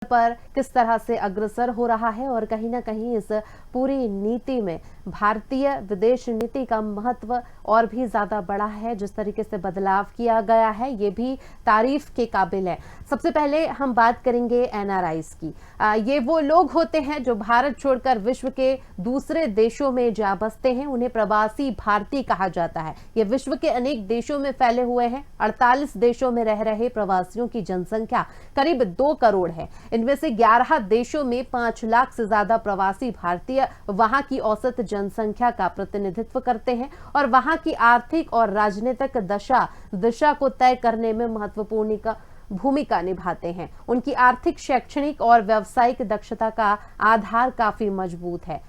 पर किस तरह से अग्रसर हो रहा है और कहीं ना कहीं इस पूरी नीति में भारतीय विदेश नीति का महत्व और भी ज्यादा बढ़ा है। जिस तरीके से बदलाव किया गया है ये भी तारीफ के काबिल है। सबसे पहले हम बात करेंगे एनआरआईज की। ये वो लोग होते हैं जो भारत छोड़कर विश्व के दूसरे देशों में जा बसते हैं, उन्हें प्रवासी भारतीय कहा जाता है। ये विश्व के अनेक देशों में फैले हुए हैं। 48 देशों में रह रहे प्रवासियों की जनसंख्या करीब 2 करोड़ है। इनमें से 11 देशों में 5 लाख से ज्यादा प्रवासी भारतीय वहां की औसत जनसंख्या का प्रतिनिधित्व करते हैं और वहां की आर्थिक और राजनीतिक दिशा को तय करने में महत्वपूर्ण भूमिका निभाते हैं। उनकी आर्थिक, शैक्षणिक और व्यावसायिक दक्षता का आधार काफी मजबूत है।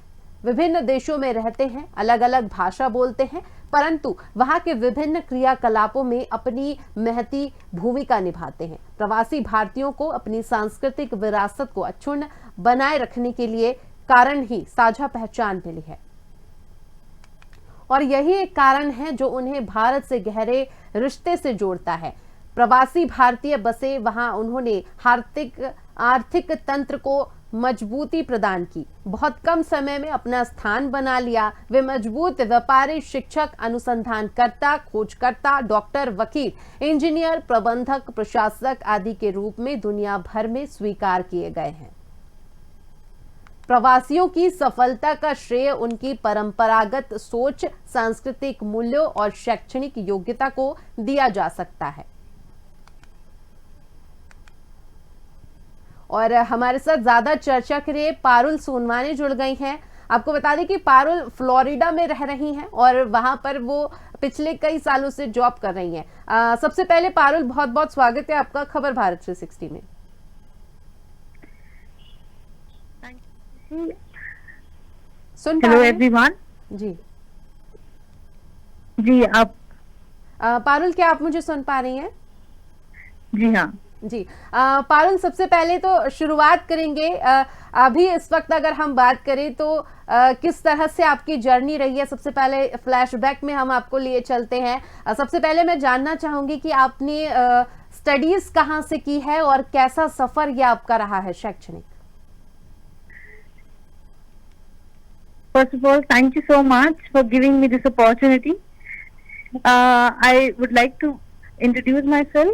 विभिन्न देशों में रहते हैं, अलग अलग भाषा बोलते हैं, परंतु वहां के विभिन्न क्रियाकलापों में अपनी महती भूमिका निभाते हैं। प्रवासी भारतीयों को अपनी सांस्कृतिक विरासत को अक्षुण्ण बनाए रखने के लिए कारण ही साझा पहचान मिली है और यही एक कारण है जो उन्हें भारत से गहरे रिश्ते से जोड़ता है। प्रवासी भारतीय बसे वहां उन्होंने आर्थिक तंत्र को मजबूती प्रदान की, बहुत कम समय में अपना स्थान बना लिया। वे मजबूत व्यापारी, शिक्षक, अनुसंधानकर्ता, खोजकर्ता, डॉक्टर, वकील, इंजीनियर, प्रबंधक, प्रशासक आदि के रूप में दुनिया भर में स्वीकार किए गए हैं। प्रवासियों की सफलता का श्रेय उनकी परंपरागत सोच, सांस्कृतिक मूल्यों और शैक्षणिक योग्यता को दिया जा सकता है। और हमारे साथ ज्यादा चर्चा के लिए पारुल सोनवानी जुड़ गई हैं। आपको बता दें कि पारुल फ्लोरिडा में रह रही हैं और वहां पर वो पिछले कई सालों से जॉब कर रही हैं। सबसे पहले पारुल, बहुत बहुत स्वागत है आपका खबर भारत 360 में। सुन पा हेलो रहे हैं? एवरीवन। जी आप पारुल, क्या आप मुझे सुन पा रही हैं? जी हाँ जी। पारुल, सबसे पहले तो शुरुआत करेंगे। अभी इस वक्त अगर हम बात करें तो किस तरह से आपकी जर्नी रही है। सबसे पहले फ्लैशबैक में हम आपको लिए चलते हैं। सबसे पहले मैं जानना चाहूंगी कि आपने स्टडीज कहाँ से की है और कैसा सफर यह आपका रहा है शैक्षणिक। First of all, thank you so much for giving me this opportunity. I would like to introduce myself.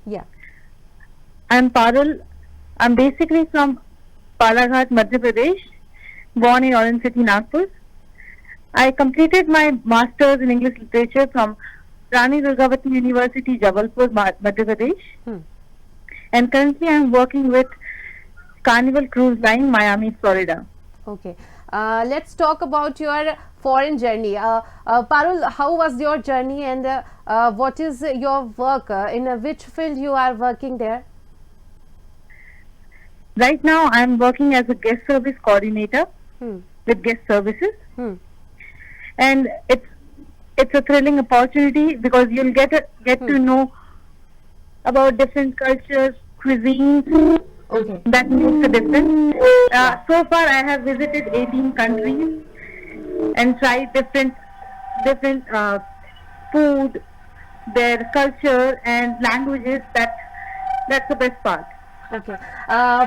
Yeah. I'm Parul. I'm basically from Palaghat, Madhya Pradesh, born in Orange City, Nagpur. I completed my master's in English literature from Rani Durgavati University, Jabalpur, Madhya Pradesh. And currently I'm working with Carnival Cruise Line, Miami, Florida. Okay. Let's talk about your foreign journey. Parul, how was your journey and what is your work? In which field you are working there? Right now, I'm working as a guest service coordinator with guest services, and it's a thrilling opportunity because you'll get to know about different cultures, cuisines. Okay. That makes a difference. So far, I have visited 18 countries and tried different food, their culture and languages. That's the best part. Okay.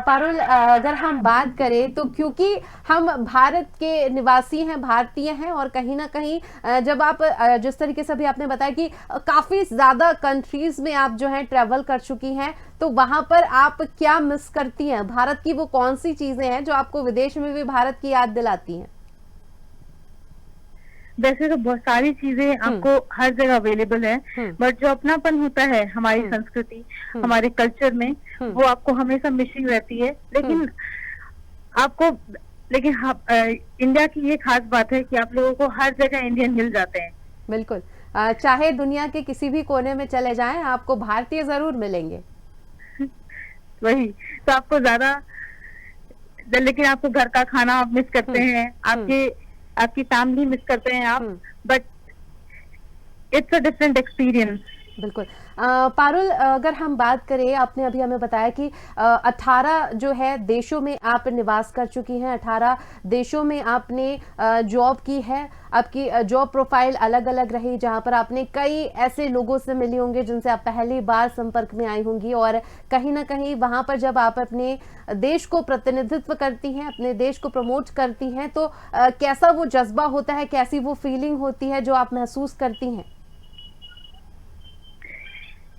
Parul, अगर हम बात करें तो क्योंकि हम भारत के निवासी हैं, भारतीय हैं और कहीं ना कहीं जब आप जिस तरीके से अभी आपने बताया कि काफी ज्यादा कंट्रीज में आप जो है ट्रैवल कर चुकी हैं, तो वहां पर आप क्या मिस करती हैं? भारत की वो कौन सी चीजें हैं जो आपको विदेश में भी भारत की याद दिलाती हैं? वैसे तो बहुत सारी चीजें आपको हर जगह अवेलेबल है, बट जो अपनापन होता है हमारी संस्कृति, हमारे कल्चर में, वो आपको हमेशा मिसिंग रहती है। लेकिन इंडिया की ये खास बात है कि आप लोगों को हर जगह इंडियन मिल जाते हैं। बिल्कुल। चाहे दुनिया के किसी भी कोने में चले जाएं, आपको भारतीय जरूर मिलेंगे। वही तो आपको लेकिन आपको घर का खाना आप मिस करते हैं, आपकी फैमिली मिस करते हैं आप, but it's a different experience. बिल्कुल। पारुल, अगर हम बात करें, आपने अभी हमें बताया कि 18 जो है देशों में आप निवास कर चुकी हैं, 18 देशों में आपने जॉब की है। आपकी जॉब प्रोफाइल अलग अलग रही, जहां पर आपने कई ऐसे लोगों से मिली होंगे जिनसे आप पहली बार संपर्क में आई होंगी, और कहीं ना कहीं वहां पर जब आप अपने देश को प्रतिनिधित्व करती हैं, अपने देश को प्रमोट करती हैं, तो कैसा वो जज्बा होता है, कैसी वो फीलिंग होती है जो आप महसूस करती हैं?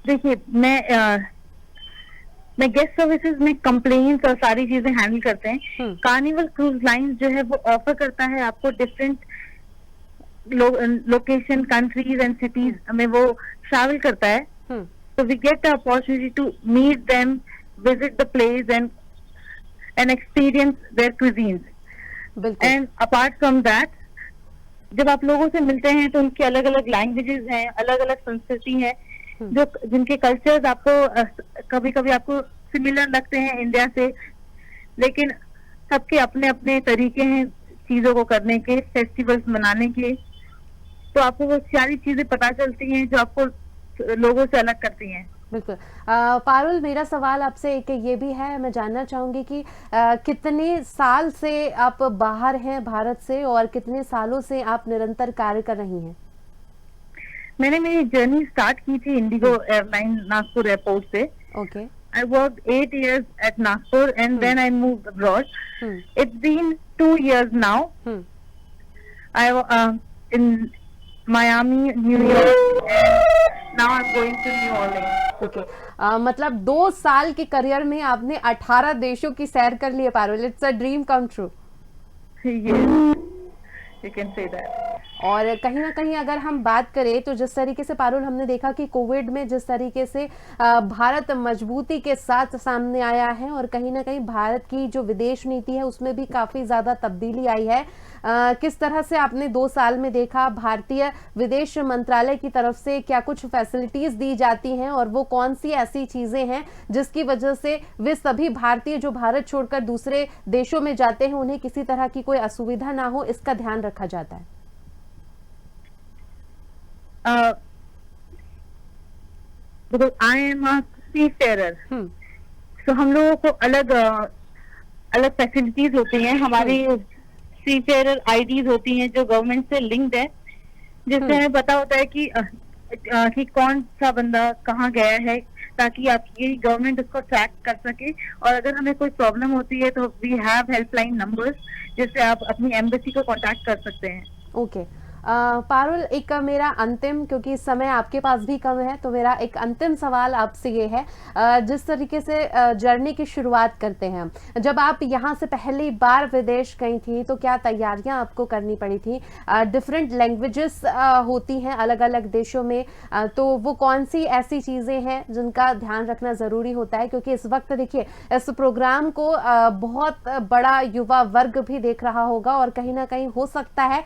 देखिए, मैं गेस्ट सर्विसेज में कंप्लेंट्स और सारी चीजें हैंडल करते हैं। कार्निवल क्रूज लाइन जो है वो ऑफर करता है आपको different location, countries and cities में वो ट्रैवल करता है। So we get the opportunity to meet them, visit the place and experience their cuisines. And apart from that, जब आप लोगों से मिलते हैं तो उनकी अलग अलग लैंग्वेजेस हैं, अलग अलग संस्कृति है, जो जिनके कल्चर्स आपको कभी कभी आपको सिमिलर लगते हैं इंडिया से, लेकिन सबके अपने अपने तरीके हैं चीजों को करने के, फेस्टिवल्स मनाने के। तो आपको वो सारी चीजें पता चलती हैं जो आपको लोगों से अलग करती हैं। बिल्कुल। पारुल, मेरा सवाल आपसे एक ये भी है, मैं जानना चाहूंगी कि कितने साल से आप बाहर हैं भारत से, और कितने सालों से आप निरंतर कार्य कर रही हैं? मैंने मेरी जर्नी स्टार्ट की थी इंडिगो एयरलाइन नागपुर एयरपोर्ट से। Okay. I worked 8 years at Nagpur and then I moved abroad. It's been 2 years now. I in Miami, New York, and now I'm going to New Orleans. Okay. मतलब 2 साल के career में आपने 18 देशों की सैर कर ली है Parul. It's a dream come true. Yes, you can say that. और कहीं ना कहीं अगर हम बात करें तो जिस तरीके से पारुल हमने देखा कि कोविड में जिस तरीके से भारत मजबूती के साथ सामने आया है, और कहीं ना कहीं भारत की जो विदेश नीति है उसमें भी काफी ज्यादा तब्दीली आई है। किस तरह से आपने 2 साल में देखा, भारतीय विदेश मंत्रालय की तरफ से क्या कुछ फैसिलिटीज दी जाती हैं, और वो कौन सी ऐसी चीजें हैं जिसकी वजह से वे सभी भारतीय जो भारत छोड़कर दूसरे देशों में जाते हैं उन्हें किसी तरह की कोई असुविधा ना हो, इसका ध्यान रखा जाता है? Because I am a seafarer, so हम लोगों को अलग अलग फैसिलिटीज होती हैं। हमारी सीफेयर आईडीज होती हैं जो गवर्नमेंट से लिंक्ड है, जिससे हमें पता होता है कि कौन सा बंदा कहाँ गया है, ताकि आपकी गवर्नमेंट उसको ट्रैक कर सके। और अगर हमें कोई प्रॉब्लम होती है तो वी हैव हेल्पलाइन नंबर्स जिससे आप अपनी एम्बेसी को कांटेक्ट कर सकते हैं। ओके। पारुल, एक मेरा अंतिम, क्योंकि समय आपके पास भी कम है, तो मेरा एक अंतिम सवाल आपसे ये है, जिस तरीके से जर्नी की शुरुआत करते हैं, जब आप यहाँ से पहली बार विदेश गई थी तो क्या तैयारियां आपको करनी पड़ी थी? डिफरेंट लैंग्वेजेस होती हैं अलग अलग देशों में, तो वो कौन सी ऐसी चीज़ें हैं जिनका ध्यान रखना ज़रूरी होता है? क्योंकि इस वक्त देखिए इस प्रोग्राम को बहुत बड़ा युवा वर्ग भी देख रहा होगा, और कहीं ना कहीं हो सकता है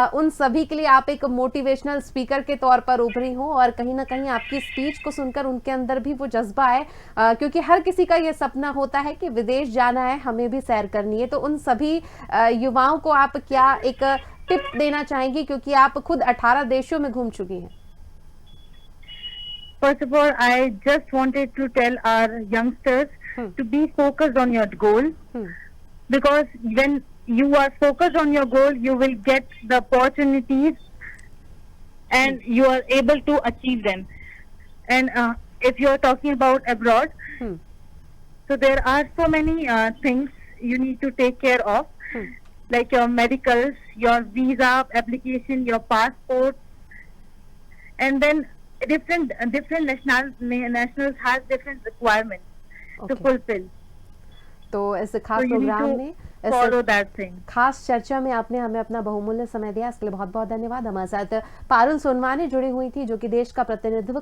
उन सभी के लिए आप एक मोटिवेशनल स्पीकर के तौर पर उभरी हो, और कहीं ना कहीं आपकी स्पीच को सुनकर उनके अंदर भी वो जज्बा है, क्योंकि हर किसी का ये सपना होता है कि विदेश जाना है, हमें भी सैर करनी है। तो उन सभी युवाओं को आप क्या एक टिप देना चाहेंगी, क्योंकि आप खुद 18 देशों में घूम चुकी हैं? First of all, I just wanted to tell our youngsters to be focused on your goal, because when you are focused on your goal, you will get the opportunities and you are able to achieve them. And if you are talking about abroad, so there are so many things you need to take care of, like your medicals, your visa application, your passport, and then different nationals has different requirements to fulfill. तो इस खास programme में, खास चर्चा में आपने हमें अपना बहुमूल्य समय दिया, इसके लिए बहुत बहुत धन्यवाद। हमारे साथ पारुल सोनवानी जुड़ी हुई थी, जो कि देश का प्रतिनिधित्व